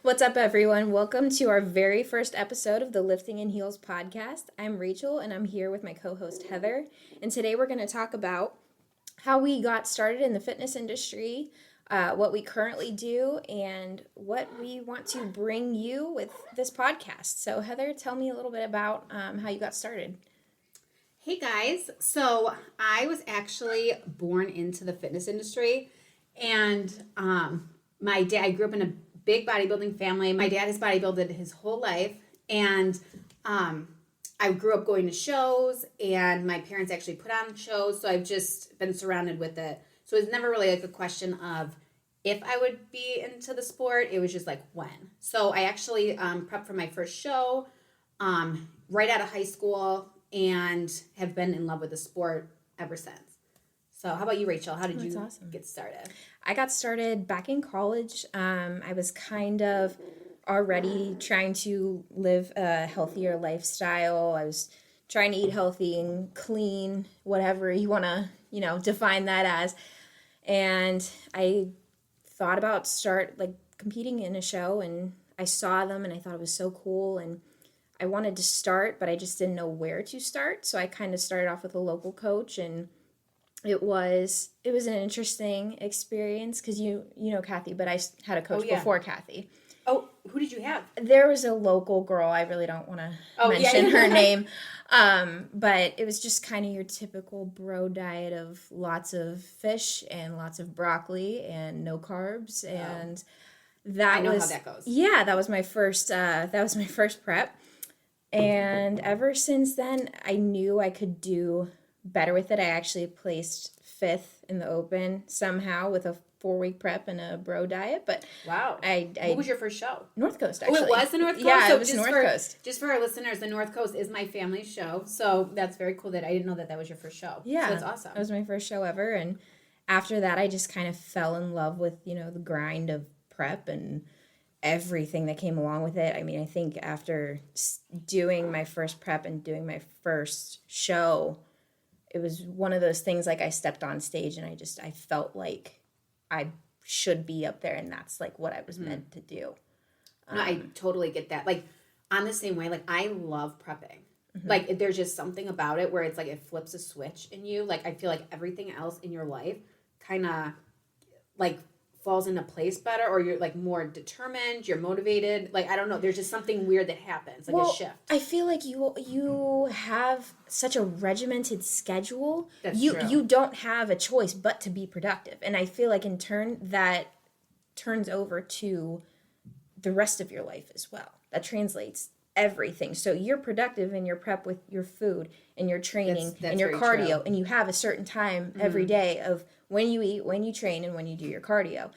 What's up, everyone? Welcome to our very first episode of the Lifting in Heels podcast. I'm Rachel, and I'm here with my co-host Heather. And today we're going to talk about how we got started in the fitness industry, what we currently do, and what we want to bring you with this podcast. So, Heather, tell me a little bit about how you got started. Hey guys, so I was actually born into the fitness industry, and my dad, I grew up in a big bodybuilding family. My dad has bodybuilded his whole life, and I grew up going to shows, and my parents actually put on shows, so I've just been surrounded with it. So it's never really like a question of if I would be into the sport, it was just like when. So I actually prepped for my first show right out of high school, and have been in love with the sport ever since. So how about you, Rachel? How did you get started? I got started back in college. I was kind of already trying to live a healthier lifestyle. I was trying to eat healthy and clean, whatever you want to, define that as. And I thought about competing in a show, and I saw them and I thought it was so cool, and I wanted to start, but I just didn't know where to start. So I kind of started off with a local coach, and it was an interesting experience because you know Kathy, but I had a coach before Kathy. Oh, who did you have? There was a local girl. I really don't want to mention her name. But it was just kind of your typical bro diet of lots of fish and lots of broccoli and no carbs. And I know how that goes. Yeah, that was my first prep. And ever since then, I knew I could do better with it. I actually placed 5th in the Open somehow with a 4-week prep and a bro diet. But wow, what was your first show? North Coast, actually. Oh, it was the North Coast? Yeah, so it was North Coast. Just for our listeners, the North Coast is my family show. So that's very cool that I didn't know that was your first show. Yeah. So that's awesome. It was my first show ever. And after that, I just kind of fell in love with, the grind of prep and everything that came along with it. I mean, I think after doing my first prep and doing my first show, it was one of those things like I stepped on stage and I felt like I should be up there, and that's like what I was meant to do. No, I totally get that. Like, I'm the same way. Like, I love prepping. Like, there's just something about it where it's like it flips a switch in you. Like, I feel like everything else in your life kind of like falls into place better, or you're like more determined, you're motivated. Like, I don't know, there's just something weird that happens, like a shift. I feel like you have such a regimented schedule. That's true. True. You don't have a choice but to be productive. And I feel like in turn that turns over to the rest of your life as well. That translates everything. So you're productive in your prep with your food and your training that's and your very cardio, true. and you have a certain time every day of when you eat, when you train, and when you do your cardio.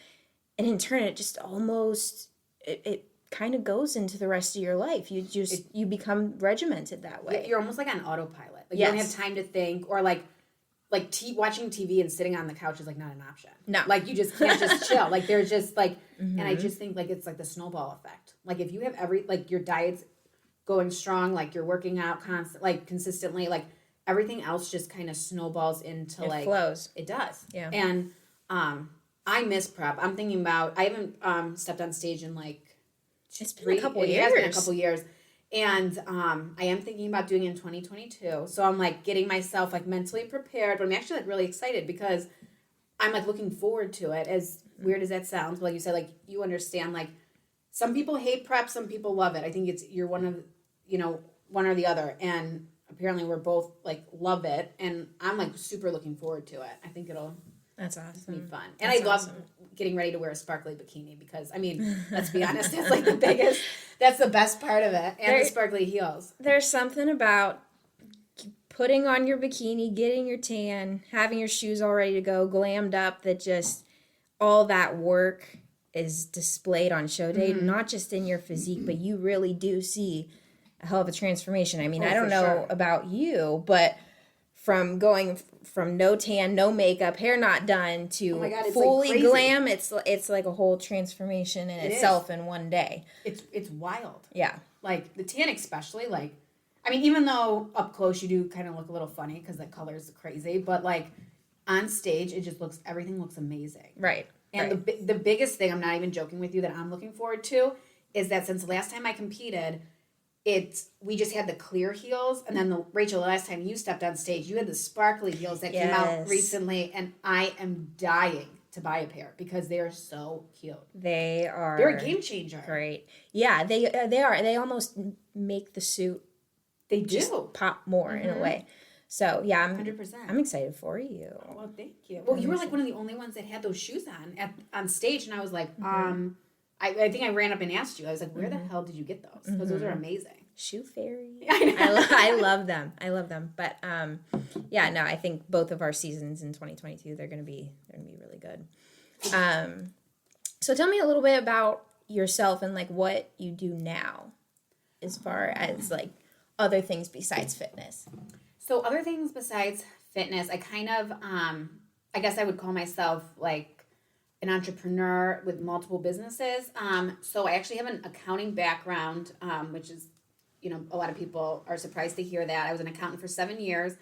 And in turn, it just almost, it kind of goes into the rest of your life. You become regimented that way. You're almost like on autopilot. Like, yes. You don't have time to think, or watching TV and sitting on the couch is like not an option. No. Like, you just can't just chill. Like, there's just like, and I just think like it's like the snowball effect. Like, if you have your diet's going strong, like you're working out consistently, like everything else just kind of snowballs into it flows. It does. Yeah. And I miss prep. I'm thinking about, I haven't stepped on stage in it's been a couple years. It has been a couple years. And I am thinking about doing it in 2022. So I'm like getting myself like mentally prepared, but I'm actually like really excited because I'm like looking forward to it. As weird as that sounds, but like you said, like you understand, like some people hate prep, some people love it. I think you're one or the other. And apparently we're both like love it. And I'm like super looking forward to it. I think that's awesome. be fun. And I love getting ready to wear a sparkly bikini because, I mean, let's be honest, that's like that's the best part of it. And the sparkly heels. There's something about putting on your bikini, getting your tan, having your shoes all ready to go, glammed up, that just all that work is displayed on show day, not just in your physique, but you really do see a hell of a transformation. I mean, I don't know about you, but from going from no tan, no makeup, hair not done to fully like glam, it's like a whole transformation in itself in one day. It's wild. Yeah. Like the tan especially, like, I mean, even though up close you do kind of look a little funny because the color's crazy, but like on stage, everything looks amazing. Right. And the biggest thing, I'm not even joking with you, that I'm looking forward to is that since the last time I competed, we just had the clear heels, and then Rachel, the last time you stepped on stage, you had the sparkly heels that came out recently, and I am dying to buy a pair because they are so cute. They're a game changer. Great. Yeah, they are. They almost make the suit. They just do pop more in a way. So yeah, 100%. I'm excited for you. Oh, well, thank you. Well, you were like one of the only ones that had those shoes on stage, and I was like, I think I ran up and asked you. I was like, where the hell did you get those? Because those are amazing. Shoe fairy. I love them. I love them. But yeah, no, I think both of our seasons in 2022 they're gonna be really good. So tell me a little bit about yourself and like what you do now, as far as like other things besides fitness. So other things besides fitness, I kind of I guess I would call myself like an entrepreneur with multiple businesses. So I actually have an accounting background, which is, a lot of people are surprised to hear that. I was an accountant for 7 years.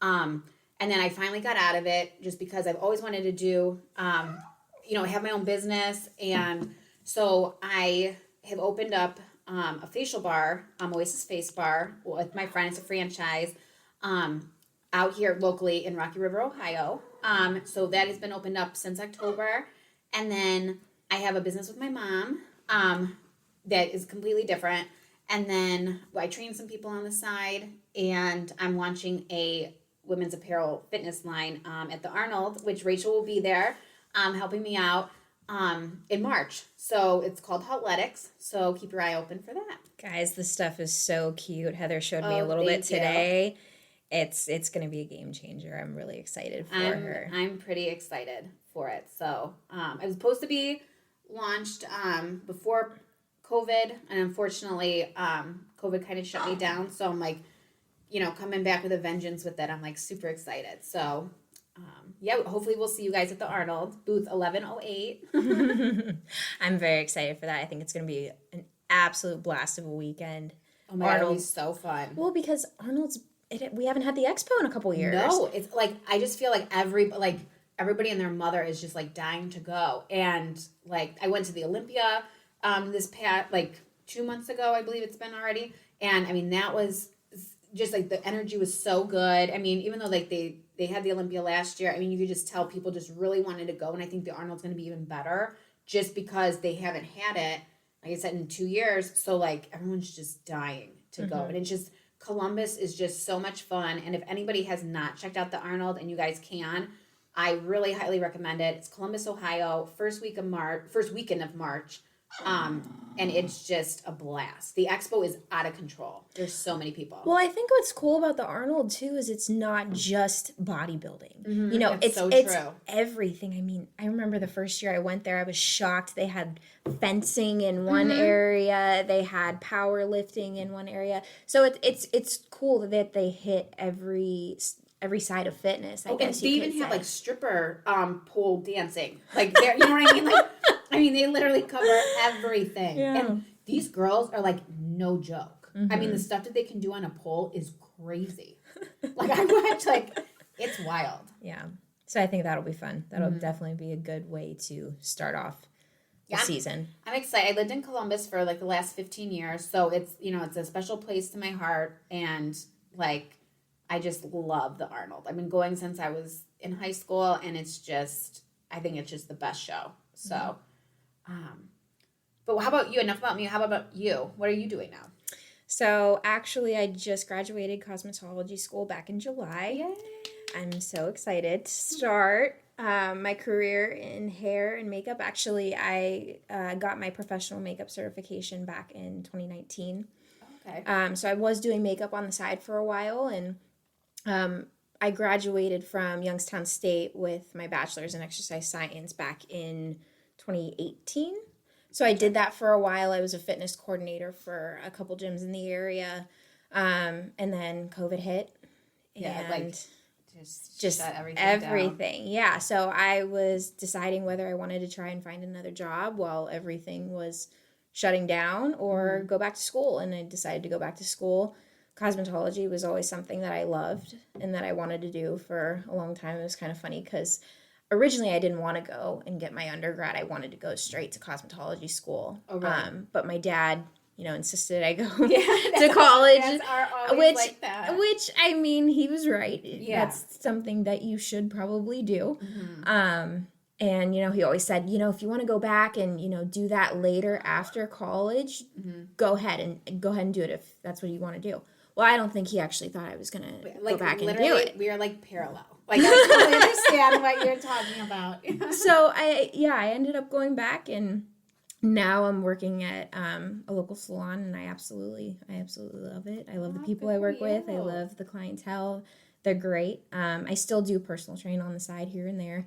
And then I finally got out of it just because I've always wanted to do, have my own business. And so I have opened up a facial bar, Oasis Face Bar, with my friend. It's a franchise out here locally in Rocky River, Ohio. So that has been opened up since October. And then I have a business with my mom that is completely different. And then I train some people on the side, and I'm launching a women's apparel fitness line at the Arnold, which Rachel will be there helping me out in March. So it's called Hotletics. So keep your eye open for that. Guys, this stuff is so cute. Heather showed me a little bit today. It's going to be a game changer. I'm really excited for her. I'm pretty excited for it. So it was supposed to be launched before COVID, and unfortunately COVID kind of shut me down. So I'm like, coming back with a vengeance with it. I'm like super excited. So hopefully we'll see you guys at the Arnold, booth 1108. I'm very excited for that. I think it's going to be an absolute blast of a weekend. Oh my God, it'll be so fun. Well, because we haven't had the expo in a couple years. No, it's like, I just feel like everybody and their mother is just like dying to go. And like, I went to the Olympia this past, like 2 months ago, I believe it's been already. And I mean, that was just like, the energy was so good. I mean, even though like they had the Olympia last year, I mean, you could just tell people just really wanted to go. And I think the Arnold's going to be even better just because they haven't had it, like I said, in 2 years. So like, everyone's just dying to go. And it's just, Columbus is just so much fun. And if anybody has not checked out the Arnold, and you guys can, I really highly recommend it. It's Columbus, Ohio, first weekend of March. And it's just a blast. The expo is out of control. There's so many people. Well, I think what's cool about the Arnold too is it's not just bodybuilding. It's true. Everything. I mean, I remember the first year I went there, I was shocked. They had fencing in one area, they had powerlifting in one area. So it's cool that they hit every side of fitness. I guess they even have like stripper pole dancing. Like, you know what I mean? Like, I mean, they literally cover everything. Yeah. And these girls are like no joke. I mean, the stuff that they can do on a pole is crazy. Like, I watch, like, it's wild. Yeah. So I think that'll be fun. That'll definitely be a good way to start off the season. I'm excited. I lived in Columbus for like the last 15 years. So it's, it's a special place to my heart. And like, I just love the Arnold. I've been going since I was in high school, and it's just, I think it's just the best show. So, but how about you? Enough about me. How about you? What are you doing now? So actually, I just graduated cosmetology school back in July. Yay. I'm so excited to start my career in hair and makeup. Actually, I got my professional makeup certification back in 2019. Okay. So I was doing makeup on the side for a while, and I graduated from Youngstown State with my bachelor's in exercise science back in 2018. So I did that for a while. I was a fitness coordinator for a couple gyms in the area. And then COVID hit. Yeah, like just shut everything. Yeah. So I was deciding whether I wanted to try and find another job while everything was shutting down, or go back to school. And I decided to go back to school. Cosmetology was always something that I loved and that I wanted to do for a long time. It was kind of funny because originally I didn't want to go and get my undergrad. I wanted to go straight to cosmetology school. Oh, really? But my dad, insisted I go Yeah, to college, are always which, like that. I mean, he was right. Yeah. That's something that you should probably do. Mm-hmm. And, he always said, if you want to go back and, do that later after college, Mm-hmm. go ahead and do it if that's what you want to do. Well, I don't think he actually thought I was going to go back and do it. We are like parallel. Like, I totally understand what you're talking about. So I ended up going back, and now I'm working at a local salon, and I absolutely love it. I love the people I work with. I love the clientele. They're great. I still do personal train on the side here and there.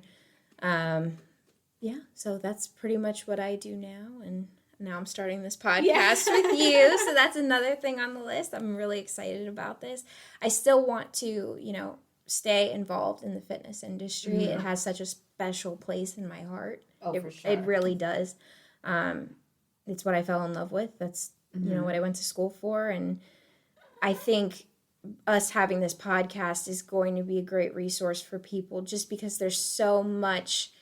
So that's pretty much what I do now, and now I'm starting this podcast with you. So that's another thing on the list. I'm really excited about this. I still want to, stay involved in the fitness industry. Mm-hmm. It has such a special place in my heart. Oh, for sure. It really does. It's what I fell in love with. That's, what I went to school for. And I think us having this podcast is going to be a great resource for people, just because there's so much,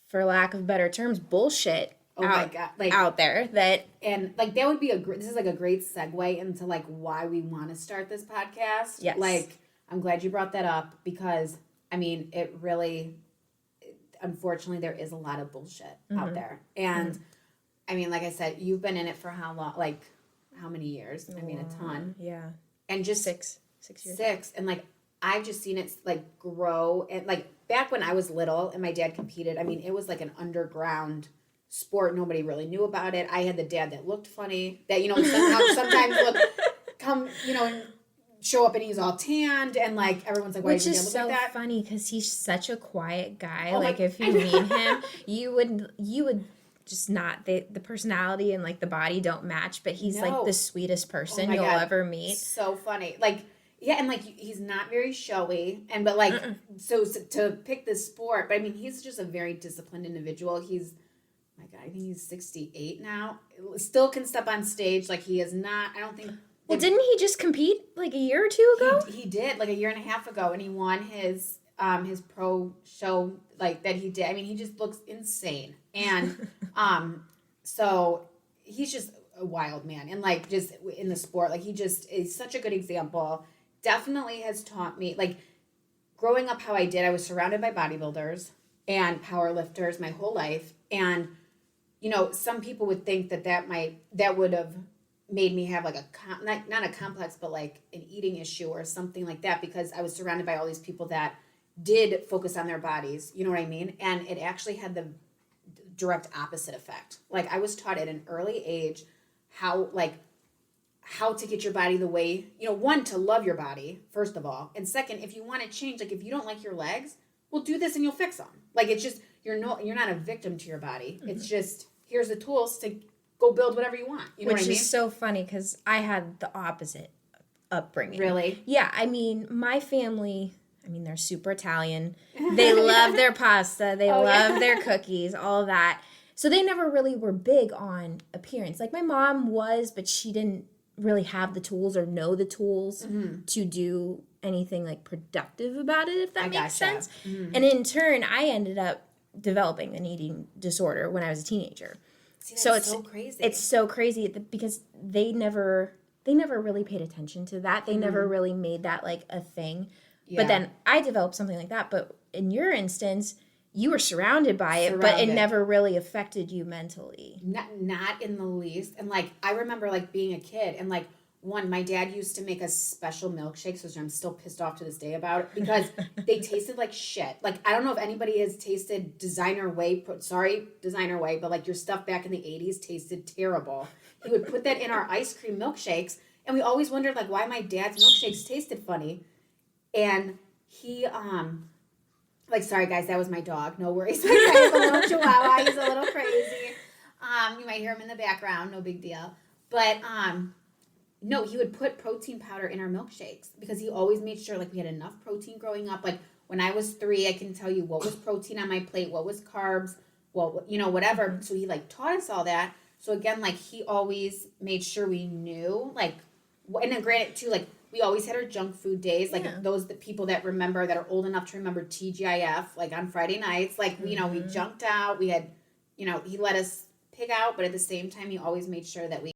for lack of better terms, bullshit out there that would be this is like a great segue into like why we want to start this podcast. Yes. Like, I'm glad you brought that up, because I mean, it really, unfortunately, there is a lot of bullshit out there. And I mean, like I said, you've been in it for how long? Like, how many years? I mean, a ton. Yeah. And just 6 years. 6. And like, I've just seen it like grow. And like back when I was little and my dad competed, I mean, it was like an underground sport. Nobody really knew about it. I had the dad that looked funny, that, sometimes and show up and he's all tanned, and like everyone's like, why does he look like that? Which is so funny, because he's such a quiet guy. If you meet him, you would just not, the personality and like the body don't match, but he's like the sweetest person you'll ever meet. So funny. Like, yeah, and like he's not very showy, and but like so to pick this sport, but I mean, he's just a very disciplined individual. He's, my God, I think he's 68 now. Still can step on stage. Like, he is not, I don't think. Well, didn't he just compete like a year or two ago? He did, like a year and a half ago, and he won his pro show like that he did. I mean, he just looks insane, and so he's just a wild man, and like just in the sport, like he just is such a good example. Definitely has taught me, like, growing up how I did. I was surrounded by bodybuilders and power lifters my whole life, and some people would think that would have made me have like not a complex, but like an eating issue or something like that, because I was surrounded by all these people that did focus on their bodies, you know what I mean? And it actually had the direct opposite effect. Like, I was taught at an early age how to get your body the way, one, to love your body, first of all. And second, if you want to change, like if you don't like your legs, well, do this and you'll fix them. Like, it's just, you're not a victim to your body. Mm-hmm. It's just, here's the tools to go build whatever you want. You know what I mean? Which is so funny, because I had the opposite upbringing. Really? Yeah, I mean, my family, they're super Italian. They love their pasta. They love their cookies, all that. So they never really were big on appearance. Like, my mom was, but she didn't really have the tools or know the tools to do anything like productive about it, if that makes sense. Mm-hmm. And in turn, I ended up developing an eating disorder when I was a teenager. See, so it's so crazy. It's so crazy because they never really paid attention to that. They never really made that like a thing. Yeah. But then I developed something like that. But in your instance, you were surrounded by it, but it never really affected you mentally. Not in the least. And like, I remember like being a kid, and like, my dad used to make us special milkshakes, which I'm still pissed off to this day about, because they tasted like shit. Like, I don't know if anybody has tasted Designer Whey, but like your stuff back in the 80s tasted terrible. He would put that in our ice cream milkshakes, and we always wondered like why my dad's milkshakes tasted funny. And he, like, sorry guys, that was my dog. No worries. My guy is a little chihuahua. He's a little crazy. You might hear him in the background. No big deal. But, no, he would put protein powder in our milkshakes, because he always made sure like we had enough protein growing up. Like, when I was 3, I can tell you what was protein on my plate, what was carbs, whatever. So he like taught us all that. So again, like, he always made sure we knew, like, and then granted too, like, we always had our junk food days. Like Yeah. those the people that remember that are old enough to remember TGIF, like on Friday nights, like we junked out. We had, he let us pig out, but at the same time, he always made sure that we